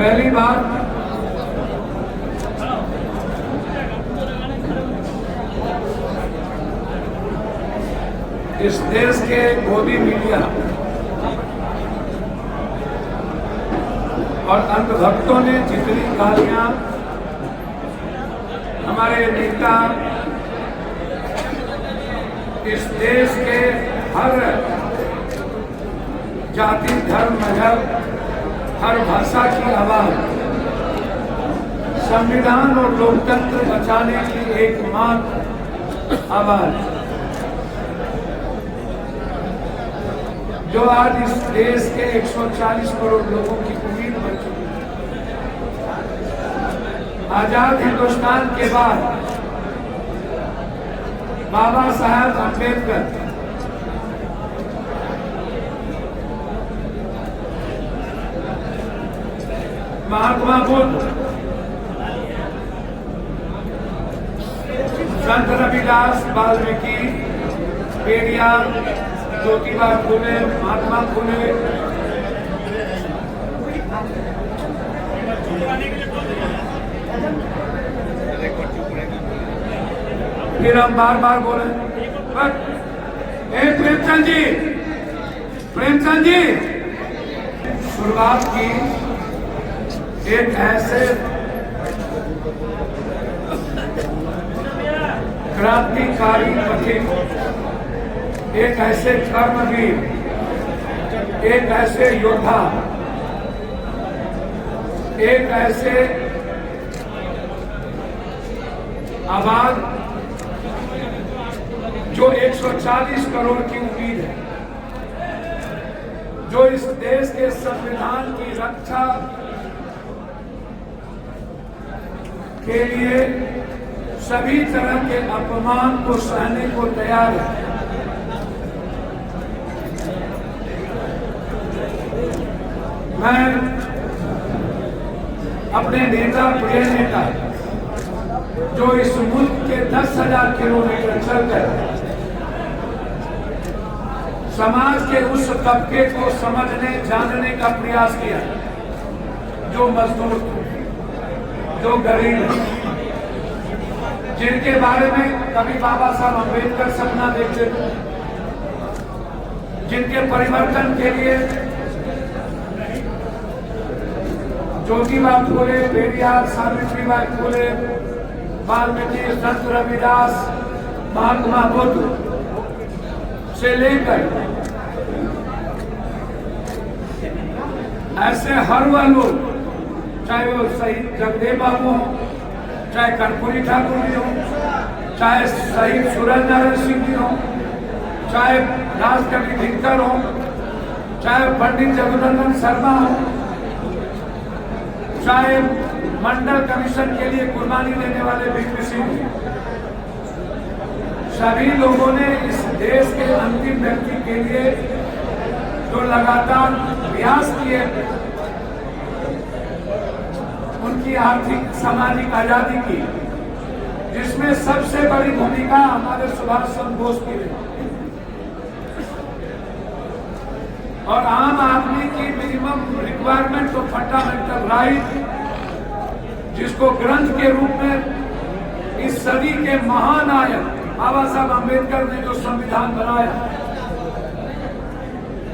पहली बार इस देश के मोदी मीडिया और अंधभक्तों ने जितनी गालियां हमारे नेता इस देश के हर जाति धर्म मजहब हर भाषा की आवाज संविधान और लोकतंत्र बचाने की एकमात्र आवाज जो आज इस देश के 140 करोड़ लोगों की उम्मीद बन चुकी है। आजाद हिंदुस्तान के बाद बाबा साहब अम्बेडकर महात्मा बुद्ध, संत रविदास, वाल्मीकि, पेरियार, ज्योतिबा फुले, महात्मा फुले, फिर हम बार बार बोले प्रेमचंद जी, प्रेमचंद जी, शुरुआत की एक ऐसे क्रांतिकारी पथिक, एक ऐसे कर्मवीर, एक ऐसे योद्धा, एक ऐसे आवाज जो 140 करोड़ की उम्मीद है, जो इस देश के संविधान की रक्षा के लिए सभी तरह के अपमान को सहने को तैयार है। मैं अपने नेता, प्रिय नेता, जो इस मुल्क के 10,000 किलोमीटर चलकर समाज के उस तबके को समझने जानने का प्रयास किया जो मजदूर, जो गरीब, जिनके बारे में कभी बाबा साहब अम्बेडकर सपना देखते थे, जिनके परिवर्तन के लिए ज्योतिबा फुले, पेरियार, सावित्रीबाई फुले, वाल्मीकि, संत रविदास, महात्मा बुद्ध से लेकर ऐसे हर वह लोग, चाहे वो शहीद जगदेव बाबू हो, चाहे कर्पूरी ठाकुर जी हो, चाहे शहीद सूरज नारायण सिंह जी हो, चाहे राजकवि दिनकर हो, चाहे पंडित जगुनंदन शर्मा हो, चाहे मंडल कमीशन के लिए कुर्बानी देने वाले वीपी सिंह जी, सभी लोगों ने इस देश के अंतिम व्यक्ति के लिए जो लगातार प्रयास किए, उनकी आर्थिक सामाजिक आजादी की, जिसमें सबसे बड़ी भूमिका हमारे सुभाष चंद्र बोस की रही और आम आदमी की मिनिमम रिक्वायरमेंट और फंडामेंटल राइट, जिसको ग्रंथ के रूप में इस सदी के महानायक बाबा साहब अम्बेडकर ने जो संविधान बनाया,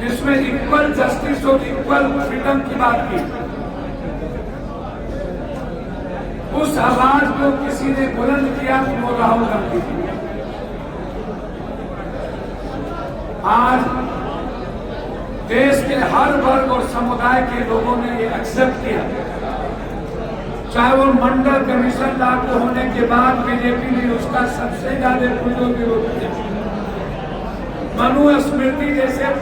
जिसमें इक्वल जस्टिस और इक्वल फ्रीडम की बात की, उस आवाज को किसी ने बुलंद किया तो वो राहुल गांधी थी। आज देश के हर वर्ग और समुदाय के लोगों ने ये एक्सेप्ट किया, चाहे वो मंडल कमीशन लागू होने के बाद बीजेपी ने उसका सबसे ज्यादा विरोध किया। मनुस्मृति जैसे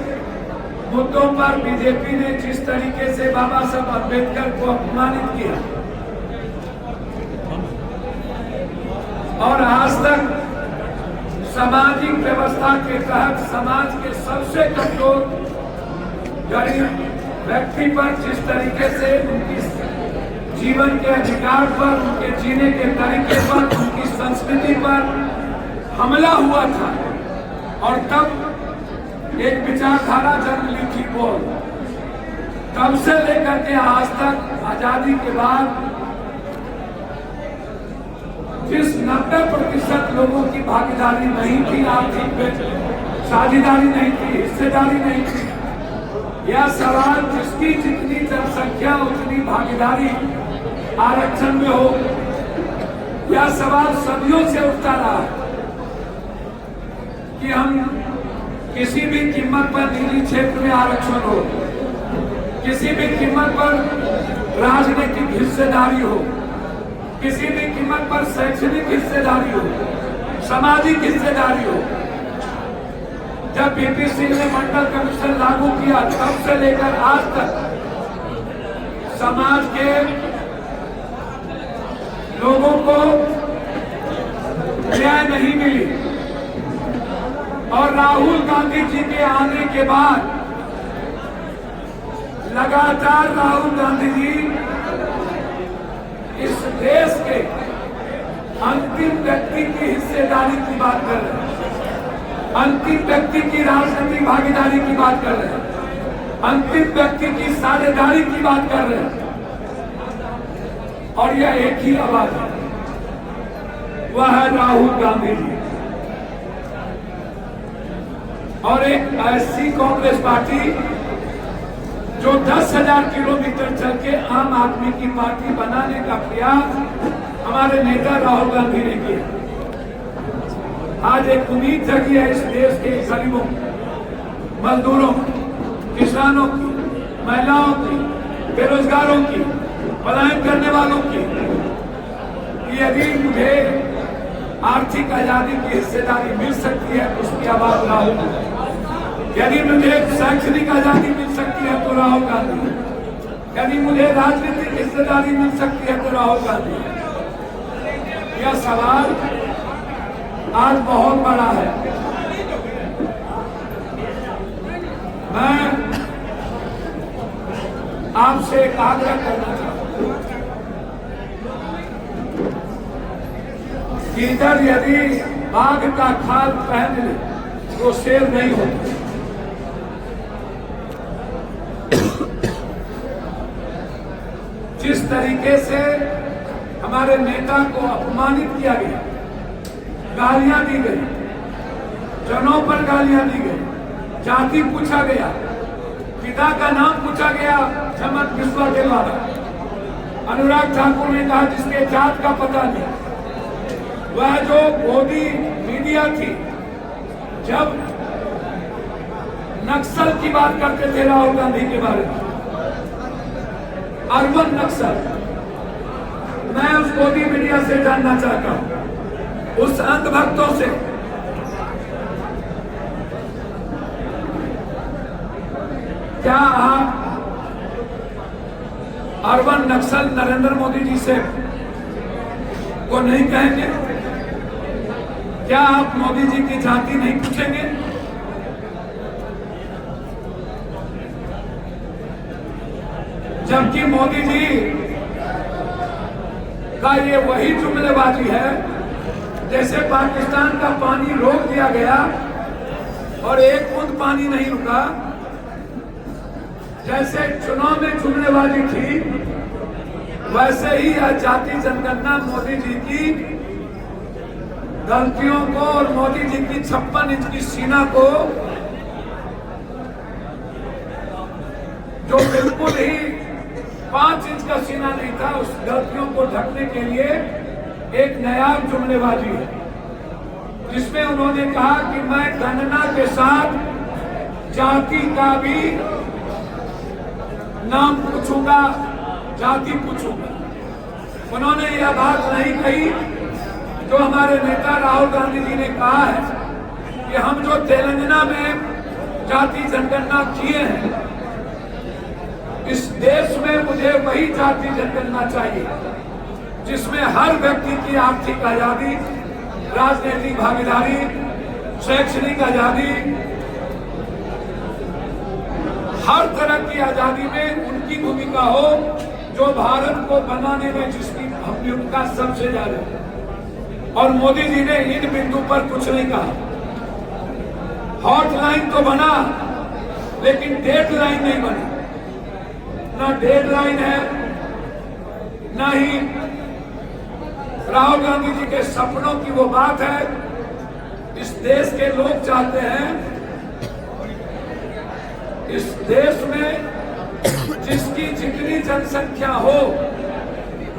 मुद्दों पर बीजेपी ने जिस तरीके से बाबा साहब अम्बेडकर को अपमानित किया और आज तक सामाजिक व्यवस्था के तहत समाज के सबसे कमजोर गरीब व्यक्ति पर जिस तरीके से उनकी जीवन के अधिकार पर, उनके जीने के तरीके पर, उनकी संस्कृति पर हमला हुआ था और तब एक विचारधारा जन्म ली थी बोल, तब से लेकर के आज तक आजादी के बाद जिस 90% लोगों की भागीदारी नहीं थी, आर्थिक में साझेदारी नहीं थी, हिस्सेदारी नहीं थी, यह सवाल जिसकी जितनी जनसंख्या उतनी भागीदारी आरक्षण में हो, यह सवाल सदियों से उठता रहा है कि हम किसी भी कीमत पर निजी क्षेत्र में आरक्षण हो, किसी भी कीमत पर राजनीतिक हिस्सेदारी हो, किसी भी कीमत पर शैक्षणिक हिस्सेदारी हो, सामाजिक हिस्सेदारी हो। जब बीपी सिंह ने मंडल कमीशन लागू किया तब से लेकर आज तक समाज के लोगों को न्याय नहीं मिली और राहुल गांधी जी के आने के बाद लगातार राहुल गांधी जी इस देश के अंतिम व्यक्ति की हिस्सेदारी की बात कर रहे हैं, अंतिम व्यक्ति की राजनीतिक भागीदारी की बात कर रहे हैं, अंतिम व्यक्ति की साझेदारी की बात कर रहे हैं। और यह एक ही आवाज है, वह है राहुल गांधी जी। और एक ऐसी कांग्रेस पार्टी जो 10,000 किलोमीटर चल के आम आदमी की पार्टी बनाने का प्रयास हमारे नेता राहुल गांधी ने किया। आज एक उम्मीद जगी है इस देश के गरीबों, मजदूरों, किसानों की, महिलाओं की, बेरोजगारों की, पलायन करने वालों की, यदि मुझे आर्थिक आजादी की हिस्सेदारी मिल सकती है तो उसकी आवाज राहुल गांधी, यदि मुझे शैक्षणिक आजादी मिल सकती है तो राहुल गांधी, यदि मुझे राजनीतिक हिस्सेदारी मिल सकती है तो राहुल गांधी। यह सवाल आज बहुत बड़ा है। मैं आपसे एक आग्रह करना चाहता हूं कि इधर यदि बाघ का खाल पहन ले तो शेर नहीं होता। जिस तरीके से हमारे नेता को अपमानित किया गया, गालियां दी गई, जनों पर गालियां दी गई, जाति पूछा गया, पिता का नाम पूछा गया हेमंत बिस्वा के द्वारा। अनुराग ठाकुर ने कहा जिसके जात का पता नहीं। वह जो मोदी मीडिया थी, जब नक्सल की बात करते थे राहुल गांधी के बारे में, अर्बन नक्सल, मैं उस मोदी मीडिया से जानना चाहता हूं, उस अंधभक्तों से, क्या आप अर्बन नक्सल नरेंद्र मोदी जी से को नहीं कहेंगे? क्या आप मोदी जी की जाति नहीं पूछेंगे? जबकि मोदी जी का ये वही जुमलेबाजी है जैसे पाकिस्तान का पानी रोक दिया गया और एक बूंद पानी नहीं रुका, जैसे चुनाव में जुमलेबाजी थी, वैसे ही यह जाति जनगणना मोदी जी की गलतियों को और मोदी जी की 56 इंच की सीना को, जो बिल्कुल ही 5 इंच का सीना नहीं था, उस गलतियों को ढकने के लिए एक नया जुमलेबाजी है, जिसमें उन्होंने कहा कि मैं गणना के साथ जाति का भी नाम पूछूंगा, जाति पूछूंगा। उन्होंने यह बात नहीं कही जो हमारे नेता राहुल गांधी जी ने कहा है कि हम जो तेलंगाना में जाति जनगणना किए हैं, इस देश में मुझे वही जाति जनगणना चाहिए जिसमें हर व्यक्ति की आर्थिक आजादी, राजनीतिक भागीदारी, शैक्षणिक आजादी, हर तरह की आजादी में उनकी भूमिका हो जो भारत को बनाने में जिसकी भूमिका सबसे ज्यादा है। और मोदी जी ने इन बिंदु पर कुछ नहीं कहा। हॉटलाइन तो बना लेकिन डेडलाइन नहीं बनी। ना डेडलाइन है, न ही राहुल गांधी जी के सपनों की वो बात है। इस देश के लोग चाहते हैं इस देश में जिसकी जितनी जनसंख्या हो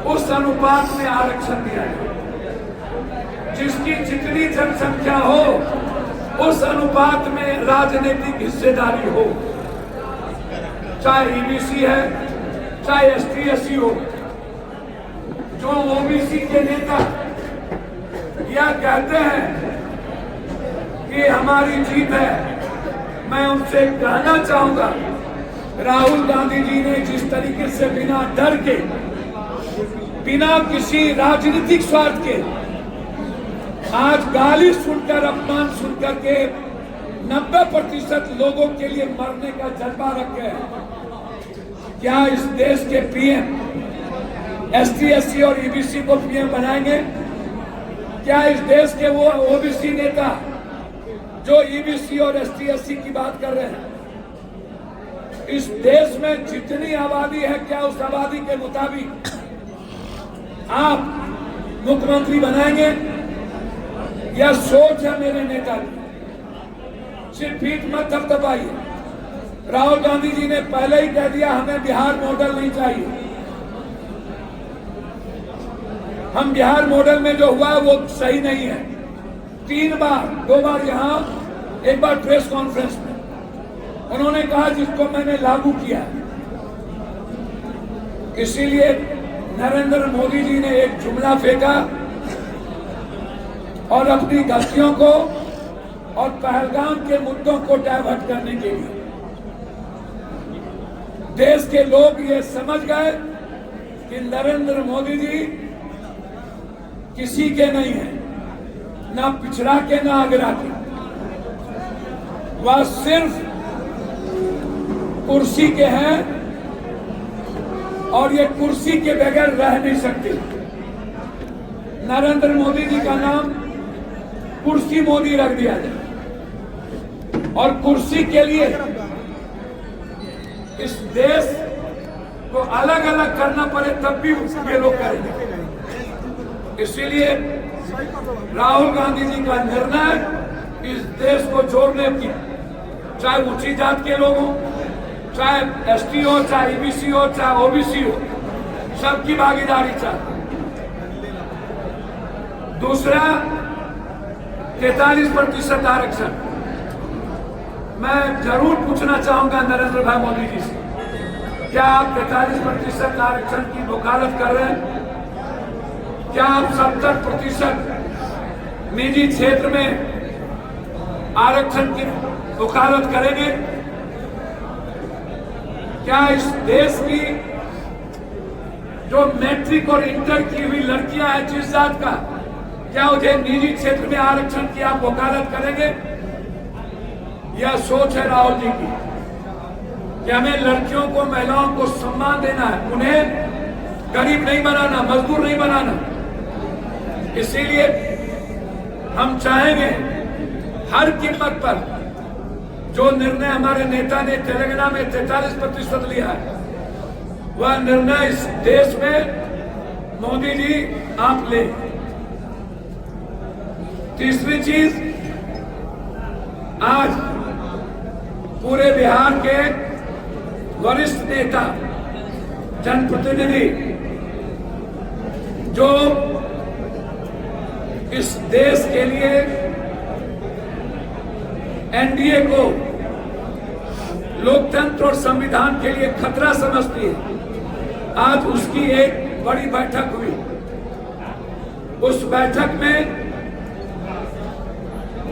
उस अनुपात में आरक्षण दिया जाए, जिसकी जितनी जनसंख्या हो उस अनुपात में राजनीतिक हिस्सेदारी हो, चाहे ईबीसी है चाहे एसटी एससी हो। जो ओबीसी के नेता यह कहते हैं कि हमारी जीत है, मैं उनसे कहना चाहूंगा राहुल गांधी जी ने जिस तरीके से बिना डर के, बिना किसी राजनीतिक स्वार्थ के आज गाली सुनकर, अपमान सुनकर के 90% लोगों के लिए मरने का जज्बा रखे हैं। क्या इस देश के पीएम एसटी एससी और ईबीसी को पीएम बनाएंगे? क्या इस देश के वो ओबीसी नेता जो ईबीसी और एसटी एससी की बात कर रहे हैं, इस देश में जितनी आबादी है क्या उस आबादी के मुताबिक आप मुख्यमंत्री बनाएंगे? यह सोच है मेरे नेता की। सिर्फ पीठ मत थपथपाइए। राहुल गांधी जी ने पहले ही कह दिया हमें बिहार मॉडल नहीं चाहिए। हम बिहार मॉडल में जो हुआ वो सही नहीं है। 3 बार 2 बार यहां, एक बार प्रेस कॉन्फ्रेंस में उन्होंने कहा जिसको मैंने लागू किया। इसीलिए नरेंद्र मोदी जी ने एक जुमला फेंका और अपनी गलतियों को और पहलगाम के मुद्दों को डाइवर्ट करने के लिए देश के लोग ये समझ गए कि नरेंद्र मोदी जी किसी के नहीं है, ना पिछड़ा के ना आगरा के। वह सिर्फ कुर्सी के हैं और ये कुर्सी के बगैर रह नहीं सकते। नरेंद्र मोदी जी का नाम कुर्सी मोदी रख दिया जाए और कुर्सी के लिए इस देश को अलग अलग करना पड़े तब भी ये लोग करेंगे। इसीलिए राहुल गांधी जी का निर्णय इस देश को जोड़ने की, चाहे ऊंची जात के लोग हों, चाहे एसटी हो, चाहे ईबीसी हो, चाहे ओबीसी हो, सबकी भागीदारी चाहते। दूसरा 43% आरक्षण। मैं जरूर पूछना चाहूंगा नरेंद्र भाई मोदी जी से, क्या आप 43% आरक्षण की वकालत कर रहे हैं? क्या आप 70% निजी क्षेत्र में आरक्षण की वकालत करेंगे? क्या इस देश की जो मैट्रिक और इंटर की हुई लड़कियां हैं जिस जात का, क्या उन्हें निजी क्षेत्र में आरक्षण की आप वकालत करेंगे? यह सोच है राहुल जी की कि हमें लड़कियों को, महिलाओं को सम्मान देना है, उन्हें गरीब नहीं बनाना, मजदूर नहीं बनाना। इसीलिए हम चाहेंगे हर कीमत पर जो निर्णय हमारे नेता ने तेलंगाना में 43% लिया है, वह निर्णय इस देश में मोदी जी आप ले। तीसरी चीज, आज पूरे बिहार के वरिष्ठ नेता, जनप्रतिनिधि जो इस देश के लिए एनडीए को, लोकतंत्र और संविधान के लिए खतरा समझती है, आज उसकी एक बड़ी बैठक हुई। उस बैठक में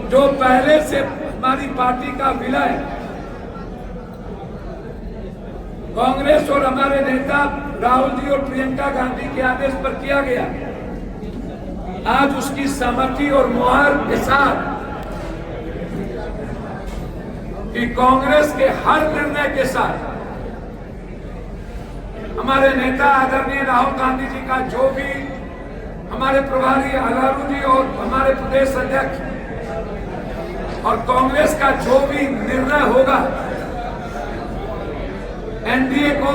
जो पहले से हमारी पार्टी का विलय कांग्रेस और हमारे नेता राहुल जी और प्रियंका गांधी के आदेश पर किया गया, आज उसकी सहमति और मुहर के साथ कि कांग्रेस के हर निर्णय के साथ हमारे नेता आदरणीय राहुल गांधी जी का जो भी, हमारे प्रभारी अलारू जी और हमारे प्रदेश अध्यक्ष और कांग्रेस का जो भी निर्णय होगा, एनडीए को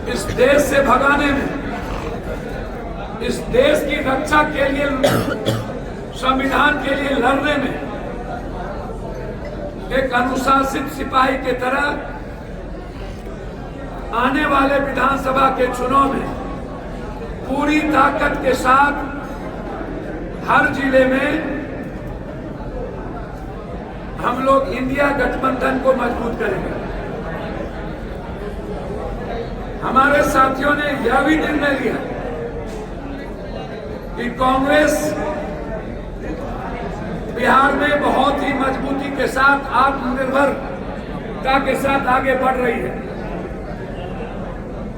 इस देश से भगाने में, इस देश की रक्षा के लिए, संविधान के लिए लड़ने में एक अनुशासित सिपाही की तरह आने वाले विधानसभा के चुनाव में पूरी ताकत के साथ हर जिले में हम लोग इंडिया गठबंधन को मजबूत करेंगे। हमारे साथियों ने यह भी निर्णय लिया कि कांग्रेस बिहार में बहुत ही मजबूती के साथ आत्मनिर्भरता के साथ आगे बढ़ रही है।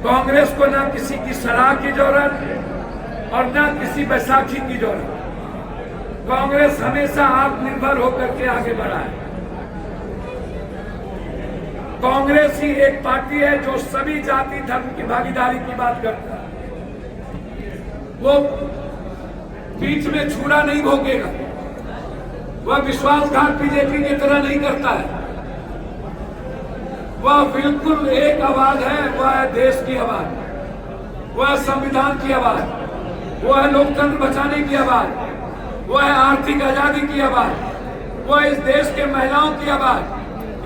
कांग्रेस को ना किसी की सलाह की जरूरत और ना किसी बैसाखी की जरूरत। कांग्रेस हमेशा आत्मनिर्भर होकर के आगे बढ़ा है। कांग्रेस ही एक पार्टी है जो सभी जाति धर्म की भागीदारी की बात करता है। वो बीच में छुरा नहीं भोगेगा। वह विश्वासघात बीजेपी की तरह नहीं करता है। वह बिल्कुल एक आवाज है, वह है देश की आवाज, वह संविधान की आवाज, वह है लोकतंत्र बचाने की आवाज, वह है आर्थिक आजादी की आवाज, वह इस देश के महिलाओं की आवाज,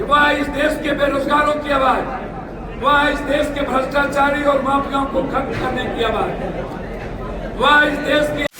वह इस देश के बेरोजगारों की आवाज, वह इस देश के भ्रष्टाचारी और माफियाओं को खत्म करने की आवाज, वह इस देश के